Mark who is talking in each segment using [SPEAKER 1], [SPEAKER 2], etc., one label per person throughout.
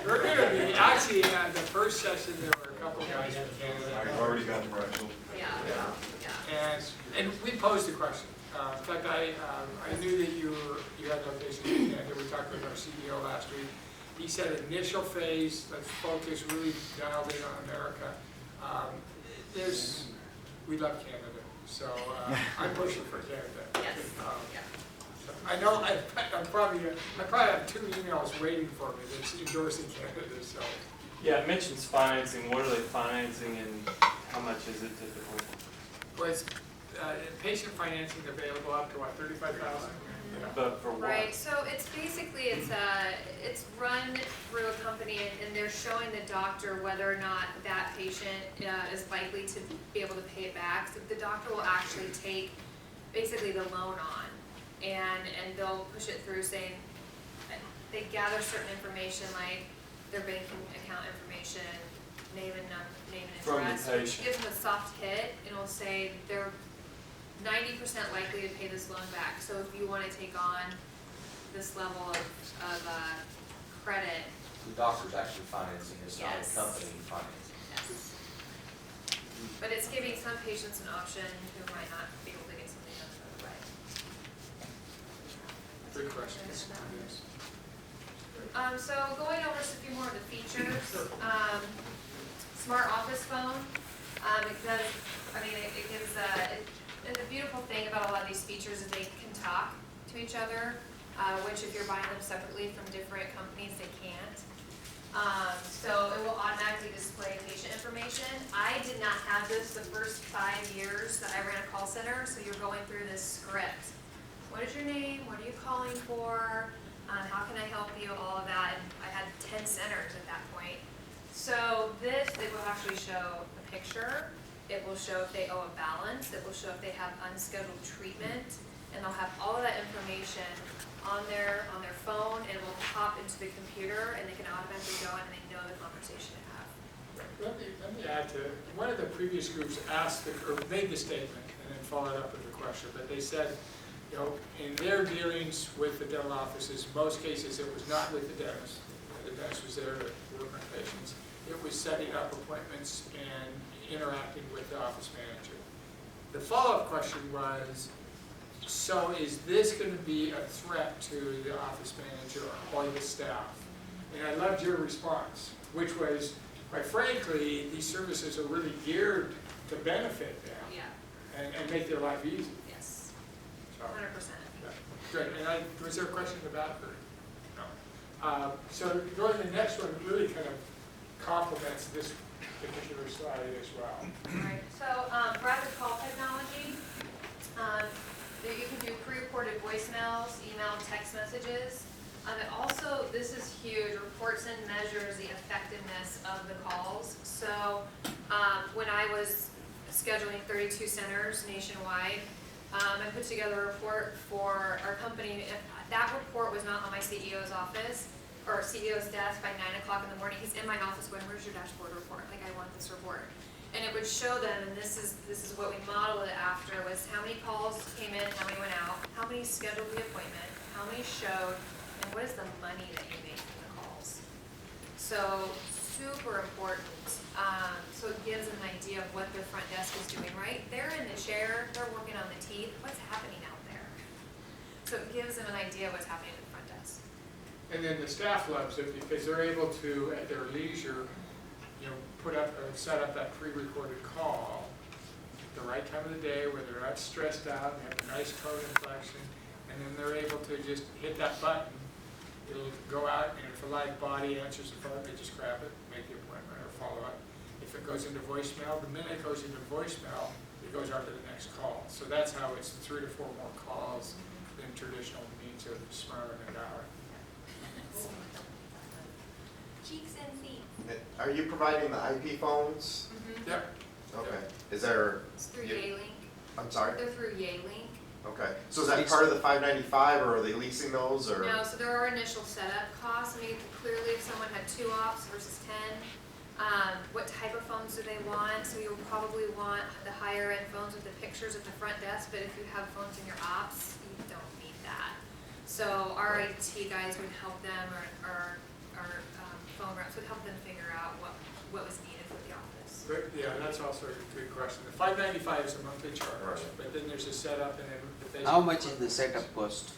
[SPEAKER 1] We're gonna be, actually, the first session, there were a couple guys from Canada.
[SPEAKER 2] I've already got the rental.
[SPEAKER 1] Yeah. And we posed a question. In fact, I knew that you had locations in Canada. We talked with our CEO last week. He said initial phase, let's focus, really dialed in on America. We love Canada, so I'm pushing for Canada.
[SPEAKER 3] Yes.
[SPEAKER 1] So I know I probably have 2 emails waiting for me that's endorsing Canada. So
[SPEAKER 4] Yeah, it mentions financing. What are they financing and how much is it typically?
[SPEAKER 1] well, it's patient financing available up to what, $35,000.
[SPEAKER 4] But for what?
[SPEAKER 3] Right, so it's basically, it's run through a company and they're showing the doctor whether or not that patient is likely to be able to pay it back. So the doctor will actually take basically the loan on and they'll push it through saying, they gather certain information like their banking account information, name and
[SPEAKER 4] From the
[SPEAKER 3] address.
[SPEAKER 4] patient.
[SPEAKER 3] Give them a soft hit and it'll say they're 90% likely to pay this loan back. So if you want to take on this level of credit,
[SPEAKER 5] The doctor's actually financing, it's not a
[SPEAKER 3] Yes.
[SPEAKER 5] company financing.
[SPEAKER 3] yes. But it's giving some patients an option who might not be able to get something done another way.
[SPEAKER 1] Good question.
[SPEAKER 3] So going over just a few more of the features, smart office phone. It does, it gives and the beautiful thing about a lot of these features is they can talk to each other, which if you're buying them separately from different companies, they can't. So it will automatically display patient information. I did not have this the first 5 years that I ran a call center, so you're going through this script. What is your name? What are you calling for? How can I help you? All of that. And I had 10 centers at that point. So this, it will actually show a picture. It will show if they owe a balance. It will show if they have unscheduled treatment. And they'll have all of that information on their phone, and it will pop into the computer, and they can automatically go in and they know the conversation to have.
[SPEAKER 1] Let me add to, one of the previous groups asked, or made the statement, and then followed up with a question, but they said, in their dealings with the dental offices, most cases it was not with the dentist. The dentist was there to work on patients. It was setting up appointments and interacting with the office manager. The follow-up question was, so is this going to be a threat to the office manager or the staff? And I loved your response, which was, quite frankly, these services are really geared to benefit them and make their life easy.
[SPEAKER 3] Yes.
[SPEAKER 1] So,
[SPEAKER 3] 100%.
[SPEAKER 1] yeah, good. And was there a question about it? No. So going to the next one really kind of complements this particular slide as well.
[SPEAKER 3] Right. So rapid call technology. You can do pre-recorded voicemails, email, text messages. It also, this is huge, reports and measures the effectiveness of the calls. So when I was scheduling 32 centers nationwide, I put together a report for our company. If that report was not on my CEO's office or CEO's desk by 9 o'clock in the morning, he's in my office going, where's your dashboard report? Like, I want this report. And it would show them, and this is what we modeled it after, was how many calls came in, how many went out, how many scheduled the appointment, how many showed, and what is the money that you make from the calls. So super important. So it gives them an idea of what their front desk is doing, right? They're in the chair, they're working on the teeth, what's happening out there? So it gives them an idea of what's happening at the front desk.
[SPEAKER 1] And then the staff loves it because they're able to, at their leisure, put up or set up that pre-recorded call at the right time of the day where they're not stressed out and have a nice tone inflection, and then they're able to just hit that button. It'll go out, and if a live body answers the phone, they just grab it, make the appointment or follow up. If it goes into voicemail, the minute it goes into voicemail, it goes out to the next call. So that's how it's 3 to 4 more calls than traditional means of smiling an hour.
[SPEAKER 3] Cheeks and feet.
[SPEAKER 6] Are you providing the IP phones?
[SPEAKER 3] Mm-hmm.
[SPEAKER 1] Yep.
[SPEAKER 6] Okay. Is there?
[SPEAKER 3] It's through Yealink.
[SPEAKER 6] I'm sorry?
[SPEAKER 3] They're through Yealink.
[SPEAKER 6] Okay. So is that part of the 595, or are they leasing those, or?
[SPEAKER 3] No, so there are initial setup costs. I mean, clearly if someone had 2 ops versus 10, what type of phones do they want? So you'll probably want the higher end phones with the pictures at the front desk, but if you have phones in your ops, you don't need that. So our IT guys would help them, or our phone reps would help them figure out what was needed for the office.
[SPEAKER 1] But, yeah, that's also a good question. The $595 is a monthly charge,
[SPEAKER 6] Right.
[SPEAKER 1] but then there's a setup and then the basic.
[SPEAKER 2] How much is the setup cost?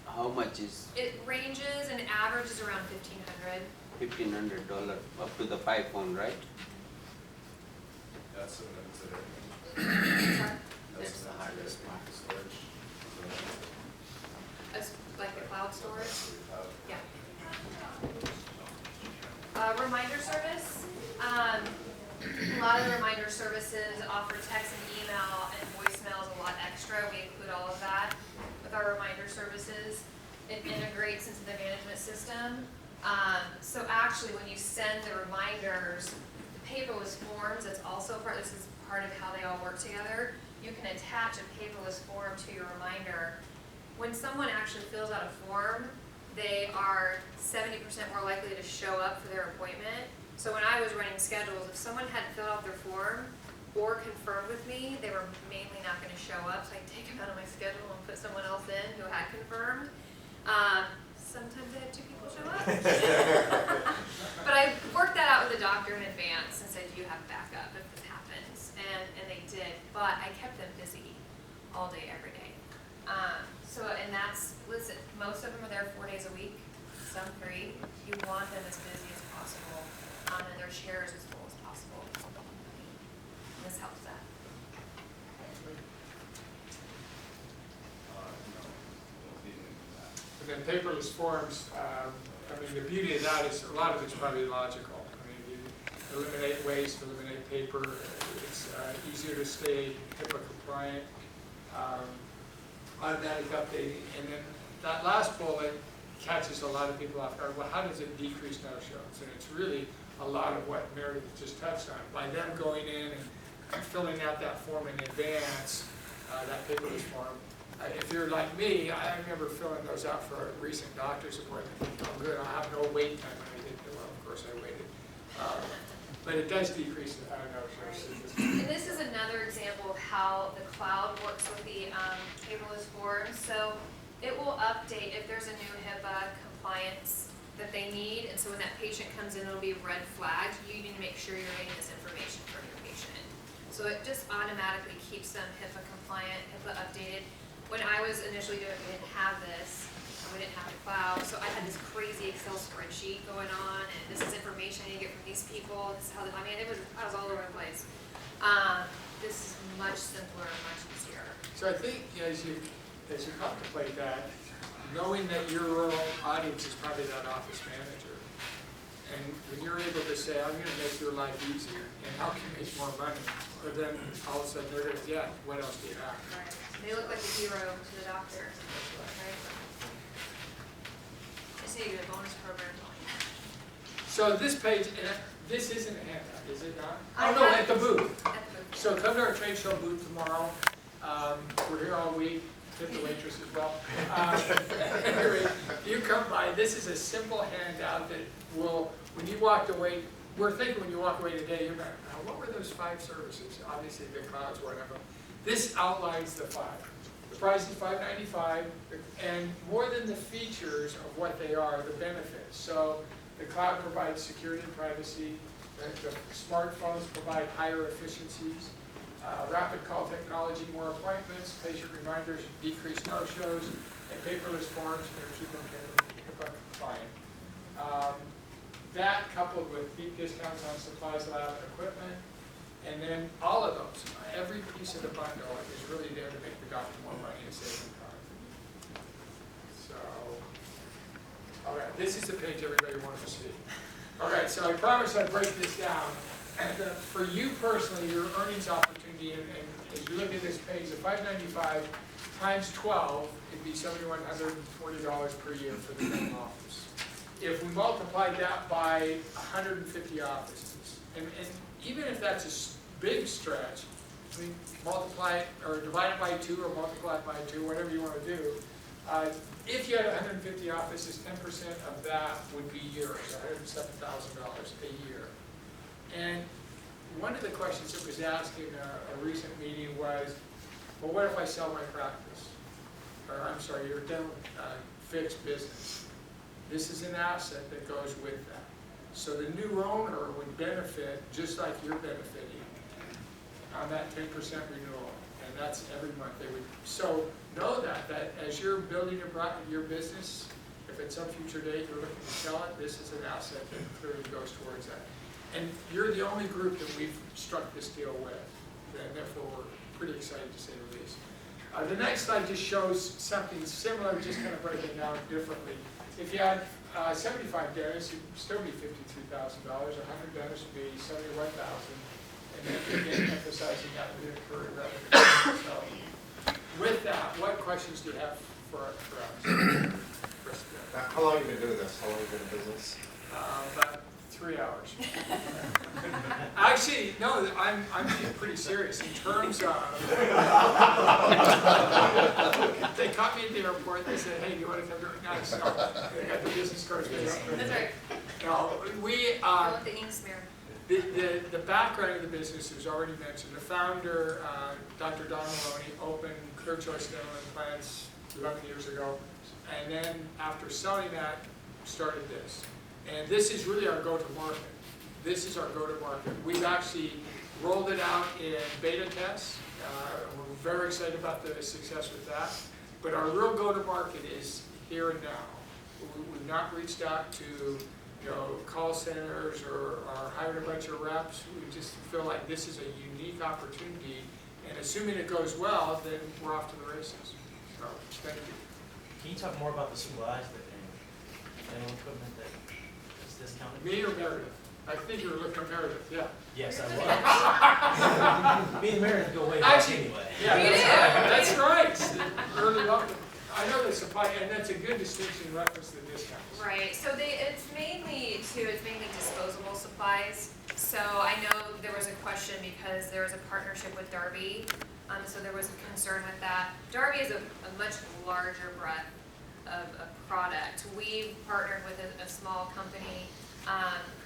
[SPEAKER 2] How much is
[SPEAKER 3] It ranges, an average is around $1,500.
[SPEAKER 2] $1,500 up to the 5 phone, right?
[SPEAKER 5] That's what I'm considering.
[SPEAKER 3] Sorry?
[SPEAKER 5] That's
[SPEAKER 2] It's
[SPEAKER 5] the
[SPEAKER 2] the hardest
[SPEAKER 5] hardest
[SPEAKER 2] part.
[SPEAKER 5] storage.
[SPEAKER 3] As like the cloud storage?
[SPEAKER 5] Uh,
[SPEAKER 3] Yeah. Reminder service. A lot of the reminder services offer text and email and voicemails a lot extra. We include all of that with our reminder services. It integrates into the management system. So actually, when you send the reminders, the paperless forms, that's also part, this is part of how they all work together. You can attach a paperless form to your reminder. When someone actually fills out a form, they are 70% more likely to show up for their appointment. So when I was running schedules, if someone hadn't filled out their form or confirmed with me, they were mainly not gonna show up, so I'd take them out of my schedule and put someone else in who had confirmed. Sometimes I had 2 people show up. But I worked that out with the doctor in advance and said, you have backup if this happens, and they did, but I kept them busy all day, every day. And that's, listen, most of them are there 4 days a week, some 3. You want them as busy as possible, and their chairs as full as possible. This helps that.
[SPEAKER 1] And then paperless forms, I mean, the beauty of that is a lot of it's probably logical. I mean, you eliminate waste, eliminate paper, it's easier to stay HIPAA compliant, automatic updating, and then that last bullet catches a lot of people off guard. Well, how does it decrease no-shows? And it's really a lot of what Meredith just touched on. By them going in and filling out that form in advance, that paperless form, if you're like me, I remember filling those out for a recent doctor's appointment. I'm good, I have no wait time, and I did, well, of course I waited. But it does decrease the no-shows.
[SPEAKER 3] And this is another example of how the cloud works with the paperless forms. So it will update if there's a new HIPAA compliance that they need, and so when that patient comes in, it'll be red flagged. You need to make sure you're getting this information from your patient. So it just automatically keeps them HIPAA compliant, HIPAA updated. When I was initially doing it, we didn't have this, and we didn't have the cloud, so I had this crazy Excel spreadsheet going on, and this is information I need to get from these people, this is how, I mean, I was all over the place. This is much simpler, much easier.
[SPEAKER 1] So I think as you contemplate that, knowing that your audience is probably that office manager, and when you're able to say, I'm gonna make your life easier, and how can you make more money, or then all of a sudden they're gonna, yeah, what else do you have?
[SPEAKER 3] Right. They look like a hero to the doctor, right? Just need to get a bonus program going.
[SPEAKER 1] So this page, and this isn't a handout, is it not?
[SPEAKER 3] I
[SPEAKER 1] Oh, no,
[SPEAKER 3] have-
[SPEAKER 1] at the booth.
[SPEAKER 3] At the booth.
[SPEAKER 1] So come to our trade show booth tomorrow. We're here all week, tip the waitress as well. Anyway, you come by, this is a simple handout that will, when you walked away, we're thinking when you walk away today, you're going, what were those 5 services? Obviously, the cloud's one of them. This outlines the 5. The price is $595, and more than the features of what they are, the benefits. So the cloud provides security and privacy. The smartphones provide higher efficiencies. Rapid call technology, more appointments, patient reminders, decreased no-shows, and paperless forms that keep them HIPAA compliant. That coupled with deep discounts on supplies, lab, and equipment, and then all of those, every piece of the bundle is really there to make the doctor more money and save them time. So, all right, this is the page everybody wants to see. All right, so I promise I'd break this down. And for you personally, your earnings opportunity, and as you look at this page, the $595 times 12, it'd be $7,140 per year for the dental office. If we multiplied that by 150 offices, and even if that's a big stretch, I mean, multiply it or divide it by 2 or multiply it by 2, whatever you want to do. If you had 150 offices, 10% of that would be yours, $107,000 a year. And one of the questions that was asked in a recent meeting was, well, what if I sell my practice? or I'm sorry, your dental fixed business, this is an asset that goes with that. So the new owner would benefit just like you're benefiting on that 10% renewal, and that's every month they would. So know that as you're building your business, if at some future date you're looking to sell it, this is an asset that clearly goes towards that. And you're the only group that we've struck this deal with, and therefore we're pretty excited to say the least. The next slide just shows something similar, just kind of breaking it down differently. If you had 75 dentists, you'd still be $53,000. 100 dentists would be $71,000. And then again, emphasizing that with recurring revenue. So, with that, what questions do you have for us?
[SPEAKER 6] How long have you been doing this? How long have you been in business?
[SPEAKER 1] About 3 hours. Actually, no, I'm being pretty serious in terms of. They caught me at the airport. They said, "Hey, do you want to come to it?" Nice. No, they got the business cards.
[SPEAKER 3] That's right.
[SPEAKER 1] No, we.
[SPEAKER 3] I want the ink smear.
[SPEAKER 1] The background of the business was already mentioned. The founder, Dr. Don Maloney, opened Clear Choice Dental Implants 11 years ago, and then after selling that, started this. And this is really our go-to-market. This is our go-to-market. We've actually rolled it out in beta tests. We're very excited about the success with that. But our real go-to-market is here and now. We've not reached out to call centers or hired a bunch of reps. We just feel like this is a unique opportunity, and assuming it goes well, then we're off to the races. So, thank you.
[SPEAKER 7] Can you talk more about the supplies and dental equipment that is discounted?
[SPEAKER 1] Me or Meredith? I think you were looking at Meredith, yeah.
[SPEAKER 7] Yes, I was. Me and Meredith go way back
[SPEAKER 1] Actually,
[SPEAKER 7] anyway.
[SPEAKER 1] Yeah, that's right. Early on, I know the supply, and that's a good distinction in reference to the discounts.
[SPEAKER 3] Right, so it's mainly disposable supplies. So I know there was a question because there was a partnership with Darby, so there was a concern with that. Darby is a much larger breadth of product. We've partnered with a small company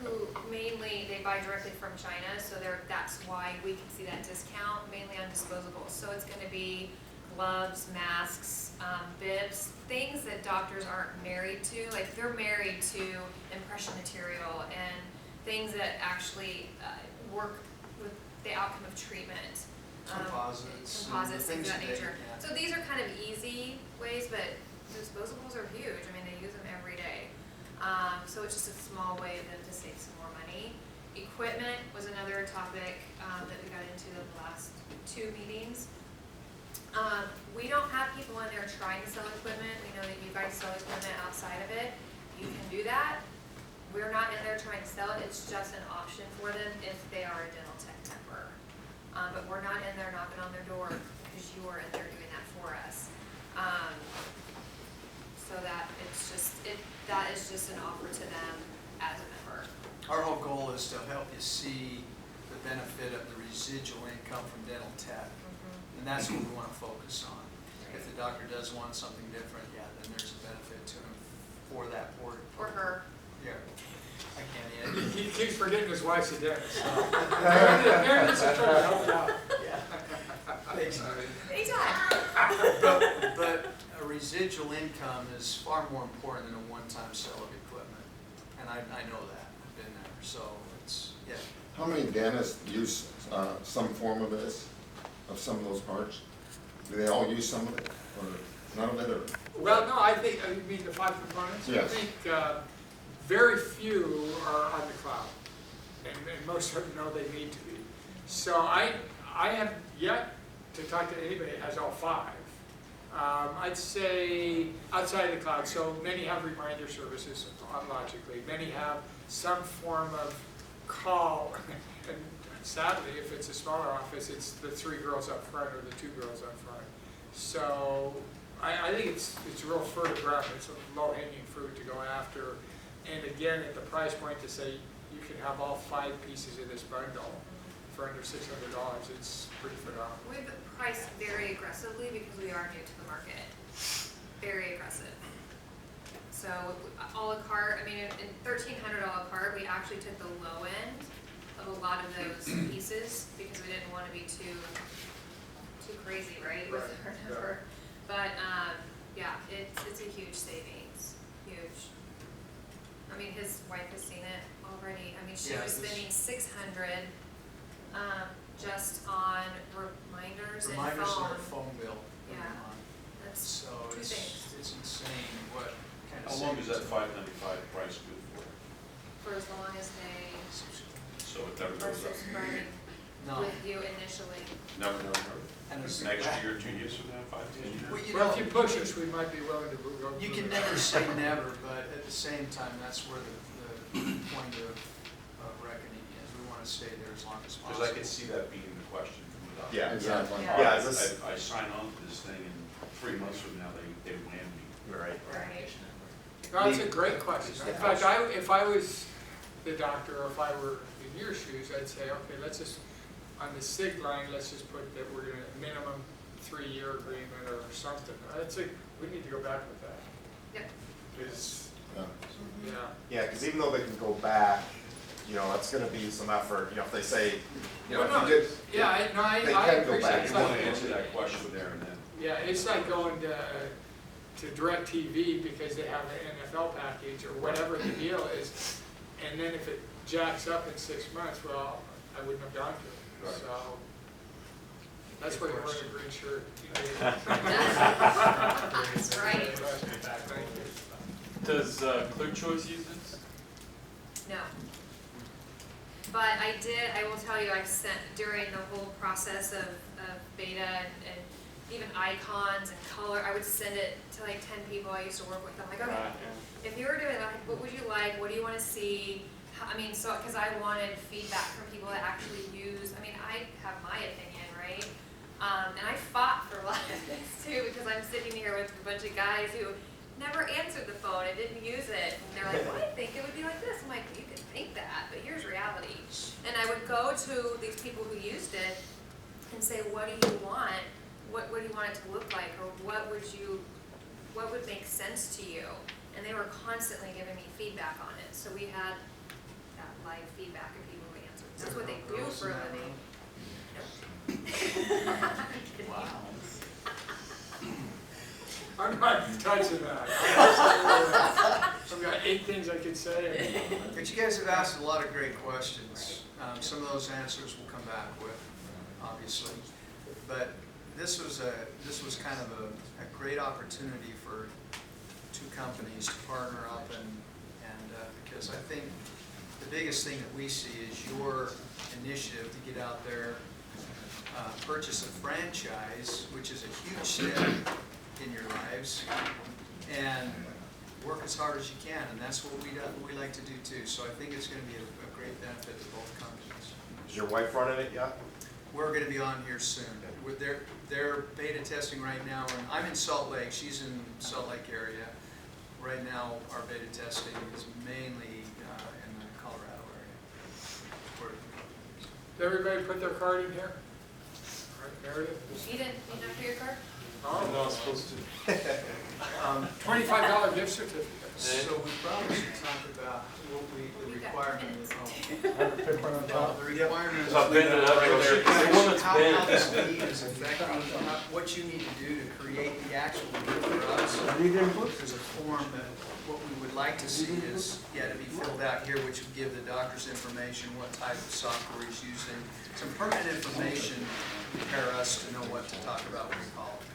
[SPEAKER 3] who mainly, they buy directly from China, so that's why we can see that discount, mainly on disposables. So it's going to be gloves, masks, bibs, things that doctors aren't married to. Like they're married to impression material and things that actually work with the outcome of treatment.
[SPEAKER 8] Composites.
[SPEAKER 3] Things of that nature.
[SPEAKER 8] Yeah.
[SPEAKER 3] So these are kind of easy ways, but disposables are huge. I mean, they use them every day. So it's just a small way of them to save some more money. Equipment was another topic that we got into the last 2 meetings. We don't have people in there trying to sell equipment. We know that you guys sell equipment outside of it. You can do that. We're not in there trying to sell it. It's just an option for them if they are a dental tech member. But we're not in there knocking on their door because you are in there doing that for us. So that is just an offer to them as a member.
[SPEAKER 8] Our whole goal is to help you see the benefit of the residual income from dental tech. And that's what we want to focus on. If the doctor does want something different, yeah, then there's a benefit to him for that port.
[SPEAKER 3] For her.
[SPEAKER 8] Yeah. I can't yet.
[SPEAKER 1] He keeps forgetting his wife's a dentist. Meredith's trying to help you out.
[SPEAKER 8] Yeah. Thanks,
[SPEAKER 3] Anytime.
[SPEAKER 8] but a residual income is far more important than a one-time sale of equipment. And I know that. I've been there. So it's, yeah.
[SPEAKER 9] How many dentists use some form of this, of some of those parts? Do they all use some of it, or none of it, or?
[SPEAKER 1] Well, no, I think, you mean the 5 components?
[SPEAKER 9] Yes.
[SPEAKER 1] I think very few are on the cloud, and most of them know they need to be. So I have yet to talk to anybody that has all 5. I'd say outside of the cloud, so many have reminder services, logically. Many have some form of call, and sadly, if it's a smaller office, it's the 3 girls up front or the 2 girls up front. So I think it's real fertile ground. It's a low-hanging fruit to go after. And again, at the price point to say you can have all 5 pieces of this bundle for under $600, it's pretty phenomenal.
[SPEAKER 3] We've priced very aggressively because we are new to the market. Very aggressive. So a la carte, I mean, in $1,300 a la carte, we actually took the low end of a lot of those pieces because we didn't want to be too crazy, right? With our number. But Yeah, it's a huge savings, huge. I mean, his wife has seen it already. I mean, she
[SPEAKER 8] Yeah,
[SPEAKER 3] was
[SPEAKER 8] this-
[SPEAKER 3] spending $600, just on reminders and
[SPEAKER 8] Reminders on
[SPEAKER 3] phone.
[SPEAKER 8] a phone bill every
[SPEAKER 3] Yeah.
[SPEAKER 8] month.
[SPEAKER 3] That's
[SPEAKER 8] So
[SPEAKER 3] two things.
[SPEAKER 8] it's insane what kind of
[SPEAKER 10] How long is that
[SPEAKER 8] savings-
[SPEAKER 10] $5.95 price good for?
[SPEAKER 3] For as long as they
[SPEAKER 10] So it never
[SPEAKER 3] are
[SPEAKER 10] goes up?
[SPEAKER 3] subscribing
[SPEAKER 8] No.
[SPEAKER 3] with you initially.
[SPEAKER 10] Never.
[SPEAKER 8] And it's-
[SPEAKER 10] Next year, 2 years from now, 5, 10 years?
[SPEAKER 8] Well, you
[SPEAKER 1] Well, if
[SPEAKER 8] know,
[SPEAKER 1] you push us, we might be willing to go.
[SPEAKER 8] you can never say never, but at the same time, that's where the point of reckoning is. We want to stay there as long as possible.
[SPEAKER 10] Because I could see that being the question from the doctor.
[SPEAKER 9] Yeah, exactly.
[SPEAKER 3] Yeah.
[SPEAKER 9] Yeah, is this,
[SPEAKER 10] I sign on to this thing and 3 months from now, they wham me.
[SPEAKER 6] right.
[SPEAKER 3] Right.
[SPEAKER 1] No, it's a great question. In fact, if I was the doctor, or if I were in your shoes, I'd say, okay, let's just, on the SIG line, let's just put that we're gonna minimum 3-year agreement or something. I'd say, we need to go back with that.
[SPEAKER 3] Yep.
[SPEAKER 1] Because,
[SPEAKER 9] yeah.
[SPEAKER 1] yeah,
[SPEAKER 6] Yeah, because even though they can go back, you know, it's gonna be some effort, you know, if they say, you know,
[SPEAKER 1] No,
[SPEAKER 6] if you did.
[SPEAKER 1] yeah, I
[SPEAKER 6] They can go
[SPEAKER 1] appreciate
[SPEAKER 6] back.
[SPEAKER 1] it. It's
[SPEAKER 10] You want to
[SPEAKER 1] like,
[SPEAKER 10] answer that question there and then.
[SPEAKER 1] yeah, it's like going to DirecTV because they have an NFL package or whatever the deal is. And then if it jacks up in 6 months, well, I wouldn't have gone to it.
[SPEAKER 10] Right.
[SPEAKER 1] So that's why you're wearing a green shirt.
[SPEAKER 3] That's right.
[SPEAKER 1] Thank you.
[SPEAKER 4] Does Clear Choice use this?
[SPEAKER 3] No. But I will tell you, I've sent, during the whole process of beta and even icons and color, I would send it to like 10 people I used to work with. I'm like, okay,
[SPEAKER 4] Yeah.
[SPEAKER 3] if you were doing that, what would you like? What do you want to see? I mean, so, because I wanted feedback from people that actually use, I mean, I have my opinion, right? And I fought for a lot of this too, because I'm sitting here with a bunch of guys who never answered the phone and didn't use it. And they're like, well, I think it would be like this. I'm like, you can think that, but here's reality. And I would go to these people who used it and say, what do you want? What do you want it to look like? Or what would make sense to you? And they were constantly giving me feedback on it. So we had that live feedback of people who answered. That's what they do for a living.
[SPEAKER 8] Wow.
[SPEAKER 1] I'm not touching that. I've got 8 things I could say.
[SPEAKER 8] But you guys have asked a lot of great questions. Some of those answers we'll come back with, obviously. But this was kind of a great opportunity for 2 companies to partner up and because I think the biggest thing that we see is your initiative to get out there, purchase a franchise, which is a huge step in your lives, and work as hard as you can, and that's what we like to do too. So I think it's going to be a great benefit to both companies.
[SPEAKER 6] Is your wife running it yet?
[SPEAKER 8] We're going to be on here soon. They're beta testing right now, and I'm in Salt Lake. She's in Salt Lake area. Right now, our beta testing is mainly in the Colorado area.
[SPEAKER 1] Did everybody put their card in here? All right, Meredith?
[SPEAKER 3] You didn't for your card?
[SPEAKER 4] I'm not supposed to.
[SPEAKER 1] $25 gift certificate.
[SPEAKER 8] So we probably should talk about what the
[SPEAKER 3] We've got
[SPEAKER 8] requirement.
[SPEAKER 3] minutes.
[SPEAKER 8] Well, the requirement.
[SPEAKER 4] I'll bend it up real quick. The one that's
[SPEAKER 8] How
[SPEAKER 4] bent.
[SPEAKER 8] this need is affecting, what you need to do to create the actual need for us. There's a form that, what we would like to see is, to be filled out here, which would give the doctor's information, what type of software he's using, some pertinent information to prepare us to know what to talk about when we call it.